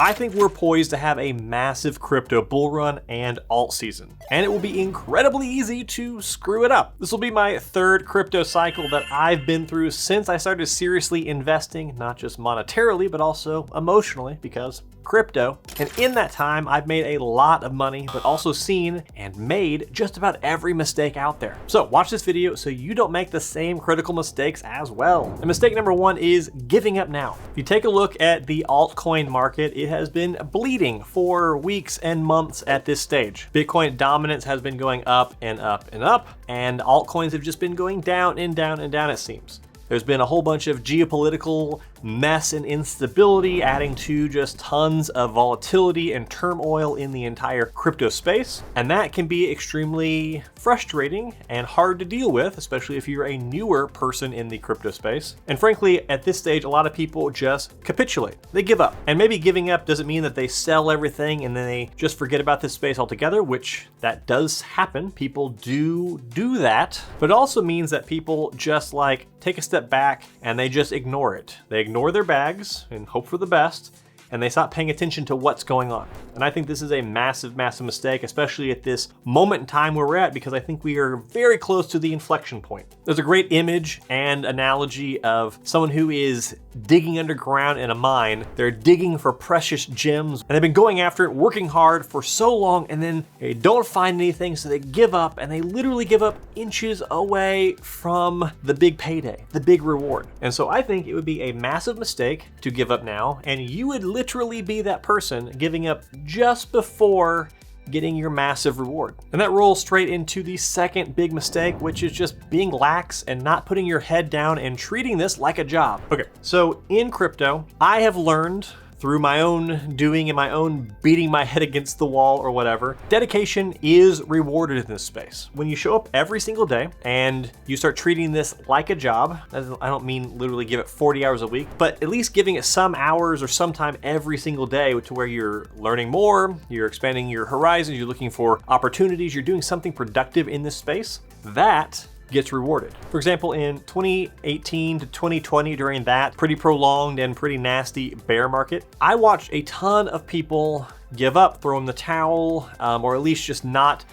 I think we're poised to have a massive crypto bull run and alt season, and it will be incredibly easy to screw it up. This will be my third crypto cycle that I've been through since I started seriously investing, not just monetarily, but also emotionally, because crypto. And in that time, I've made a lot of money, but also seen and made just about every mistake out there. So watch this video so you don't make the same critical mistakes as well. And mistake number one is giving up now. If you take a look at the altcoin market, it has been bleeding for weeks and months at this stage. Bitcoin dominance has been going up and up and up, and altcoins have just been going down and down and down, it seems. There's been a whole bunch of geopolitical mess and instability, adding to just tons of volatility and turmoil in the entire crypto space. And that can be extremely frustrating and hard to deal with, especially if you're a newer person in the crypto space. And frankly, at this stage, a lot of people just capitulate. They give up. And maybe giving up doesn't mean that they sell everything and then they just forget about this space altogether, which that does happen. People do that. But it also means that people just like take a step back and they just ignore it. They ignore their bags and hope for the best, and they stop paying attention to what's going on. And I think this is a massive, massive mistake, especially at this moment in time where we're at, because I think we are very close to the inflection point. There's a great image and analogy of someone who is digging underground in a mine. They're digging for precious gems, and they've been going after it, working hard for so long, and then they don't find anything, so they give up, and they literally give up inches away from the big payday, the big reward. And so I think it would be a massive mistake to give up now, and you would literally be that person giving up just before getting your massive reward. And that rolls straight into the second big mistake, which is just being lax and not putting your head down and treating this like a job. Okay, so in crypto, I have learned through my own doing and my own beating my head against the wall or whatever, dedication is rewarded in this space. When you show up every single day and you start treating this like a job, I don't mean literally give it 40 hours a week, but at least giving it some hours or some time every single day to where you're learning more, you're expanding your horizons, you're looking for opportunities, you're doing something productive in this space, that gets rewarded. For example, in 2018 to 2020, during that pretty prolonged and pretty nasty bear market, I watched a ton of people give up, throw in the towel, or at least just not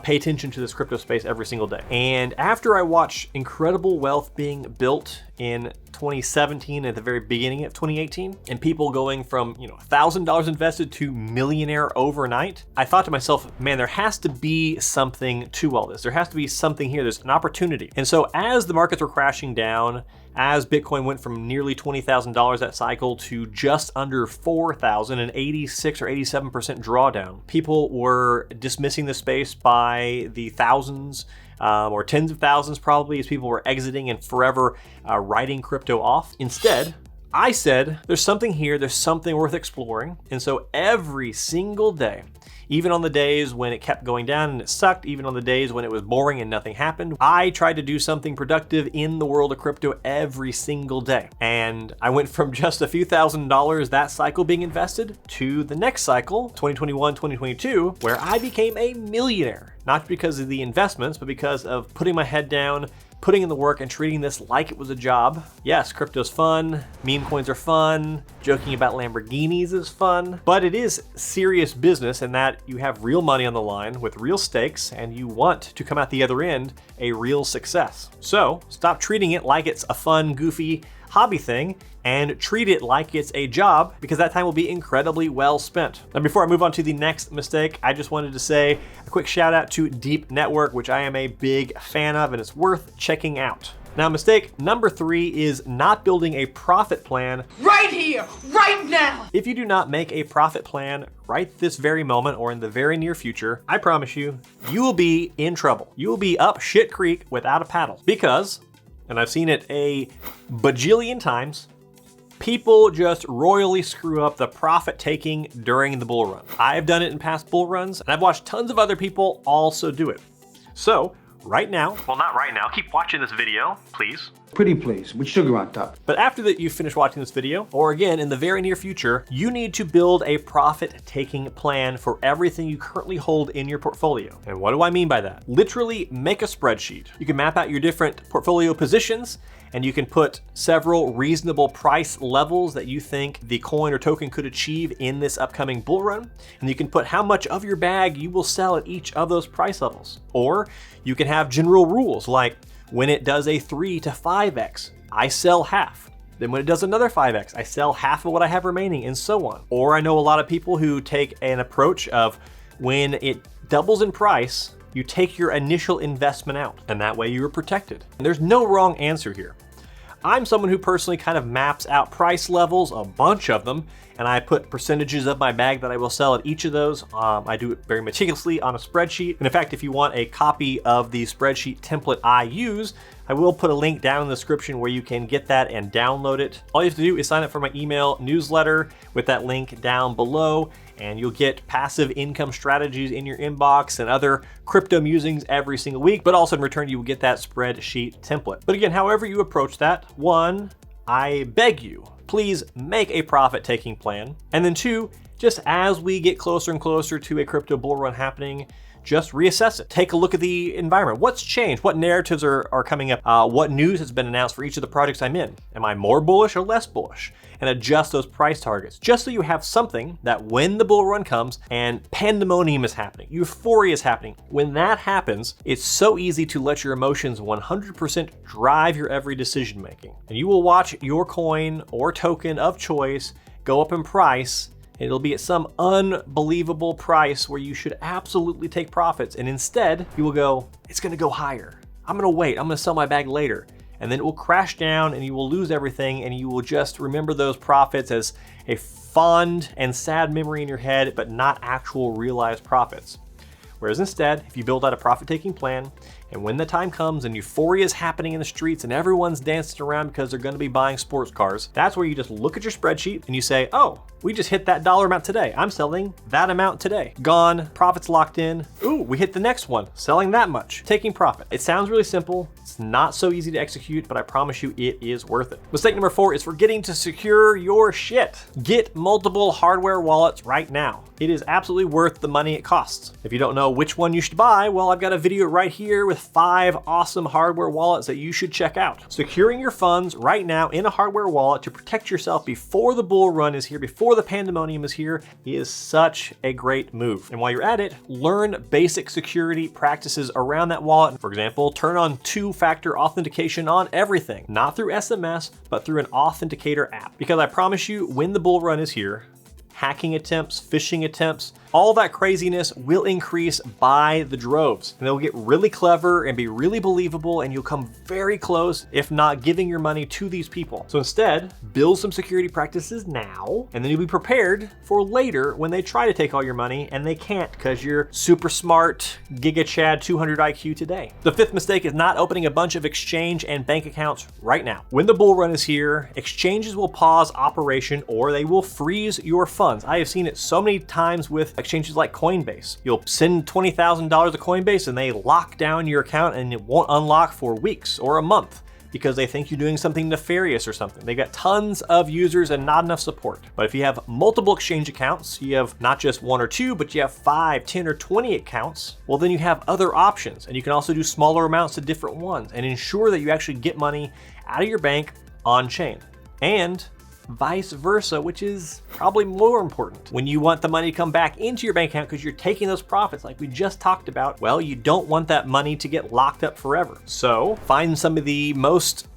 pay attention to this crypto space every single day. And after I watched incredible wealth being built in 2017 at the very beginning of 2018, and people going from, $1,000 invested to millionaire overnight, I thought to myself, man, there has to be something to all this. There has to be something here. There's an opportunity. And so as the markets were crashing down, as Bitcoin went from nearly $20,000 that cycle to just under $4,000, an 86 or 87% drawdown, people were dismissing the space by the thousands, or tens of thousands probably, as people were exiting and forever writing crypto off. Instead, I said, there's something here, there's something worth exploring. And so every single day, even on the days when it kept going down and it sucked, even on the days when it was boring and nothing happened, I tried to do something productive in the world of crypto every single day. And I went from just a few $1,000s that cycle being invested to the next cycle, 2021, 2022, where I became a millionaire. Not because of the investments, but because of putting my head down, putting in the work and treating this like it was a job. Yes, crypto's fun, meme coins are fun, joking about Lamborghinis is fun, but it is serious business in that you have real money on the line with real stakes and you want to come out the other end a real success. So stop treating it like it's a fun, goofy hobby thing and treat it like it's a job, because that time will be incredibly well spent. Now, before I move on to the next mistake, I just wanted to say a quick shout out to Deep Network, which I am a big fan of, and it's worth checking out. Now, mistake number 3 is not building a profit plan right here, right now. If you do not make a profit plan right this very moment or in the very near future, I promise you, you will be in trouble. You will be up shit creek without a paddle, because, and I've seen it a bajillion times, people just royally screw up the profit taking during the bull run. I've done it in past bull runs, and I've watched tons of other people also do it. So right now, well, not right now, keep watching this video, please. Pretty please, with sugar on top. But after that you finish watching this video, or again in the very near future, you need to build a profit-taking plan for everything you currently hold in your portfolio. And what do I mean by that? Literally make a spreadsheet. You can map out your different portfolio positions and you can put several reasonable price levels that you think the coin or token could achieve in this upcoming bull run. And you can put how much of your bag you will sell at each of those price levels. Or you can have general rules like when it does a 3 to 5x, I sell half. Then when it does another 5x, I sell half of what I have remaining, and so on. Or I know a lot of people who take an approach of when it doubles in price, you take your initial investment out, and that way you are protected. And there's no wrong answer here. I'm someone who personally kind of maps out price levels, a bunch of them, and I put percentages of my bag that I will sell at each of those. I do it very meticulously on a spreadsheet. And in fact, if you want a copy of the spreadsheet template I use, I will put a link down in the description where you can get that and download it. All you have to do is sign up for my email newsletter with that link down below, and you'll get passive income strategies in your inbox and other crypto musings every single week, but also in return, you will get that spreadsheet template. But again, however you approach that, one, I beg you, please make a profit-taking plan. And then two, just as we get closer and closer to a crypto bull run happening, just reassess it. Take a look at the environment. What's changed? What narratives are coming up? What news has been announced for each of the projects I'm in? Am I more bullish or less bullish? And adjust those price targets, just so you have something that when the bull run comes and pandemonium is happening, euphoria is happening, when that happens, it's so easy to let your emotions 100% drive your every decision making. And you will watch your coin or token of choice go up in price. It'll be at some unbelievable price where you should absolutely take profits. And instead, you will go, it's gonna go higher. I'm gonna wait, I'm gonna sell my bag later. And then it will crash down and you will lose everything, and you will just remember those profits as a fond and sad memory in your head, but not actual realized profits. Whereas instead, if you build out a profit-taking plan, and when the time comes and euphoria is happening in the streets and everyone's dancing around because they're gonna be buying sports cars, that's where you just look at your spreadsheet and you say, oh, we just hit that dollar amount today. I'm selling that amount today. Gone, profits locked in. Ooh, we hit the next one, selling that much, taking profit. It sounds really simple. It's not so easy to execute, but I promise you it is worth it. Mistake number 4 is forgetting to secure your shit. Get multiple hardware wallets right now. It is absolutely worth the money it costs. If you don't know which one you should buy, well, I've got a video right here with 5 awesome hardware wallets that you should check out. Securing your funds right now in a hardware wallet to protect yourself before the bull run is here, before the pandemonium is here, is such a great move. And while you're at it, learn basic security practices around that wallet. For example, turn on 2-factor authentication on everything, not through SMS, but through an authenticator app. Because I promise you, when the bull run is here, hacking attempts, phishing attempts, all that craziness will increase by the droves. And they'll get really clever and be really believable, and you'll come very close, if not giving your money to these people. So instead, build some security practices now, and then you'll be prepared for later when they try to take all your money and they can't because you're super smart, Giga Chad 200 IQ today. The 5th mistake is not opening a bunch of exchange and bank accounts right now. When the bull run is here, exchanges will pause operation or they will freeze your funds. I have seen it so many times with exchanges like Coinbase. You'll send $20,000 to Coinbase and they lock down your account and it won't unlock for weeks or a month because they think you're doing something nefarious or something. They got tons of users and not enough support. But if you have multiple exchange accounts, you have not just 1 or 2, but you have 5, 10, or 20 accounts, well, then you have other options. And you can also do smaller amounts to different ones and ensure that you actually get money out of your bank on chain. And vice versa, which is probably more important. When you want the money to come back into your bank account because you're taking those profits like we just talked about, well, you don't want that money to get locked up forever. So find some of the most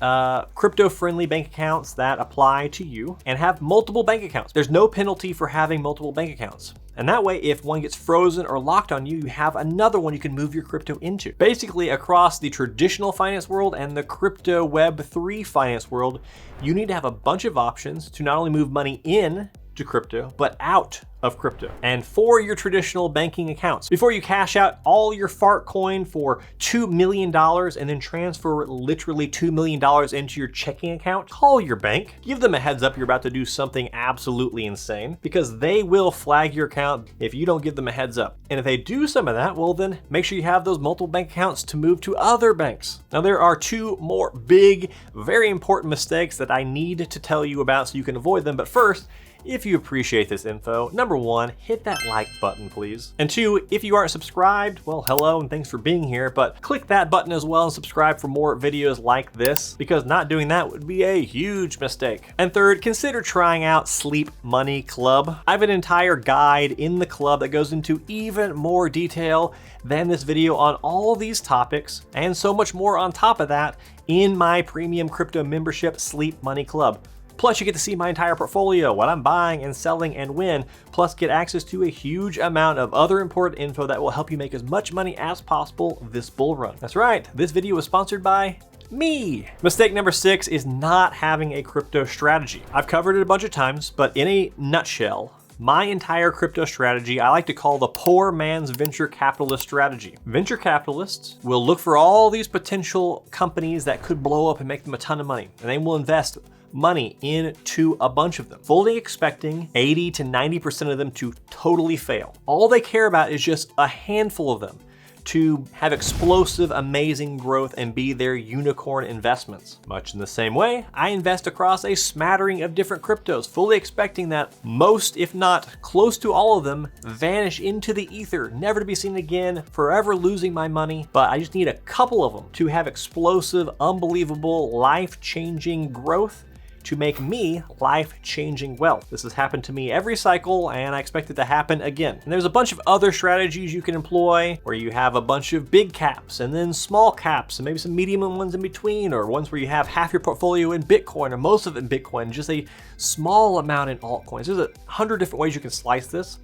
crypto-friendly bank accounts that apply to you and have multiple bank accounts. There's no penalty for having multiple bank accounts. And that way, if one gets frozen or locked on you, you have another one you can move your crypto into. Basically, across the traditional finance world and the crypto Web3 finance world, you need to have a bunch of options to not only move money in to crypto, but out of crypto. And for your traditional banking accounts, before you cash out all your fart coin for $2 million and then transfer literally $2 million into your checking account, call your bank, give them a heads up you're about to do something absolutely insane, because they will flag your account if you don't give them a heads up. And if they do some of that, well, then make sure you have those multiple bank accounts to move to other banks. Now, there are 2 more big, very important mistakes that I need to tell you about so you can avoid them. But first, if you appreciate this info, number one, hit that like button, please. And two, if you aren't subscribed, well, hello and thanks for being here, but click that button as well and subscribe for more videos like this, because not doing that would be a huge mistake. And third, consider trying out Sleep Money Club. I have an entire guide in the club that goes into even more detail than this video on all these topics, and so much more on top of that in my premium crypto membership, Sleep Money Club. Plus, you get to see my entire portfolio, what I'm buying and selling and when, plus get access to a huge amount of other important info that will help you make as much money as possible this bull run. That's right, this video was sponsored by me. Mistake number 6 is not having a crypto strategy. I've covered it a bunch of times, but in a nutshell, my entire crypto strategy, I like to call the poor man's venture capitalist strategy. Venture capitalists will look for all these potential companies that could blow up and make them a ton of money, and they will invest money into a bunch of them, fully expecting 80 to 90% of them to totally fail. All they care about is just a handful of them to have explosive, amazing growth and be their unicorn investments. Much in the same way, I invest across a smattering of different cryptos, fully expecting that most, if not close to all of them, vanish into the ether, never to be seen again, forever losing my money. But I just need a couple of them to have explosive, unbelievable, life-changing growth to make me life-changing wealth. This has happened to me every cycle, and I expect it to happen again. And there's a bunch of other strategies you can employ, where you have a bunch of big caps and then small caps and maybe some medium ones in between, or ones where you have half your portfolio in Bitcoin or most of it in Bitcoin, just a small amount in altcoins. There's 100 different ways you can slice this,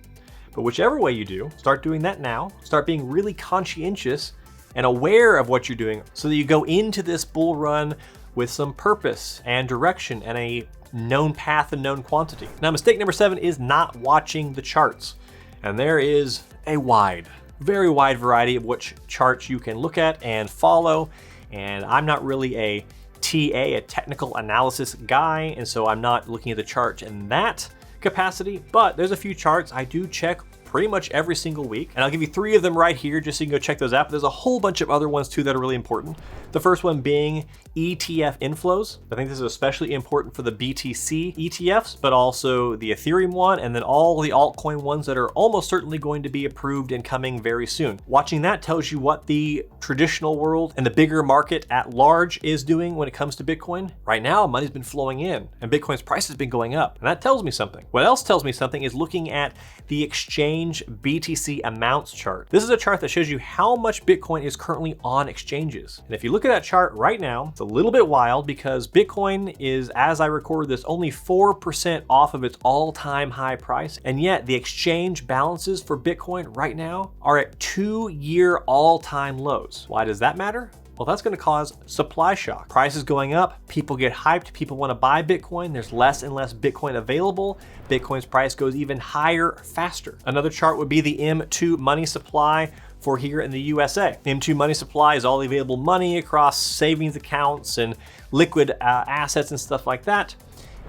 but whichever way you do, start doing that now. Start being really conscientious and aware of what you're doing so that you go into this bull run with some purpose and direction and a known path and known quantity. Now, mistake number 7 is not watching the charts. And there is a very wide variety of which charts you can look at and follow. And I'm not really a TA, a technical analysis guy, and so I'm not looking at the chart in that capacity, but there's a few charts I do check pretty much every single week. And I'll give you 3 of them right here just so you can go check those out. But there's a whole bunch of other ones too that are really important. The first one being ETF inflows. I think this is especially important for the BTC ETFs, but also the Ethereum one, and then all the altcoin ones that are almost certainly going to be approved and coming very soon. Watching that tells you what the traditional world and the bigger market at large is doing when it comes to Bitcoin. Right now, money's been flowing in and Bitcoin's price has been going up. And that tells me something. What else tells me something is looking at the exchange BTC amounts chart. This is a chart that shows you how much Bitcoin is currently on exchanges. And if you look at that chart right now, it's a little bit wild because Bitcoin is, as I record this, only 4% off of its all-time high price. And yet the exchange balances for Bitcoin right now are at 2-year all-time lows. Why does that matter? Well, that's going to cause supply shock. Prices going up, people get hyped, people want to buy Bitcoin, there's less and less Bitcoin available, Bitcoin's price goes even higher faster. Another chart would be the M2 money supply for here in the USA. M2 money supply is all the available money across savings accounts and liquid assets and stuff like that.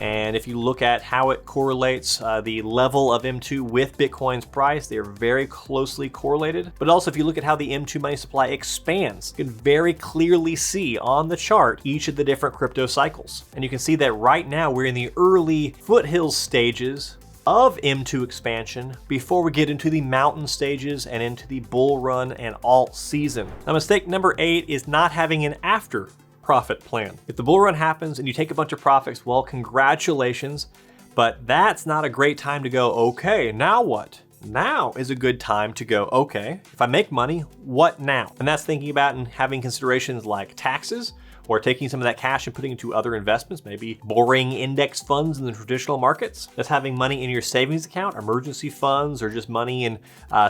And if you look at how it correlates the level of M2 with Bitcoin's price, they are very closely correlated. But also if you look at how the M2 money supply expands, you can very clearly see on the chart each of the different crypto cycles. And you can see that right now we're in the early foothills stages of M2 expansion before we get into the mountain stages and into the bull run and alt season. Now, mistake number 8 is not having an after profit plan. If the bull run happens and you take a bunch of profits, well, congratulations, but that's not a great time to go, okay, now what? Now is a good time to go, okay, if I make money, what now? And that's thinking about and having considerations like taxes, or taking some of that cash and putting it into other investments, maybe borrowing index funds in the traditional markets. That's having money in your savings account, emergency funds, or just money in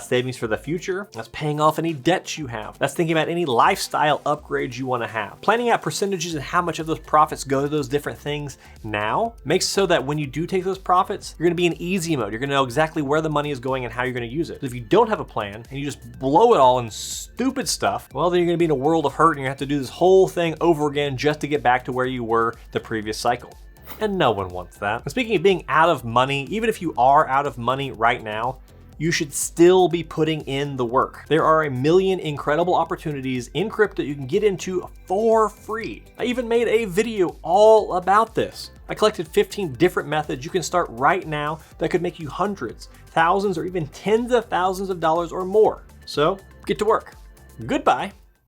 savings for the future. That's paying off any debts you have. That's thinking about any lifestyle upgrades you want to have. Planning out percentages and how much of those profits go to those different things now makes it so that when you do take those profits, you're going to be in easy mode. You're going to know exactly where the money is going and how you're going to use it. If you don't have a plan and you just blow it all in stupid stuff, well, then you're going to be in a world of hurt and you're going to have to do this whole thing over again just to get back to where you were the previous cycle. And no one wants that. And speaking of being out of money, even if you are out of money right now, you should still be putting in the work. There are a million incredible opportunities in crypto you can get into for free. I even made a video all about this. I collected 15 different methods you can start right now that could make you hundreds, thousands, or even tens of thousands of dollars or more. So get to work. Goodbye.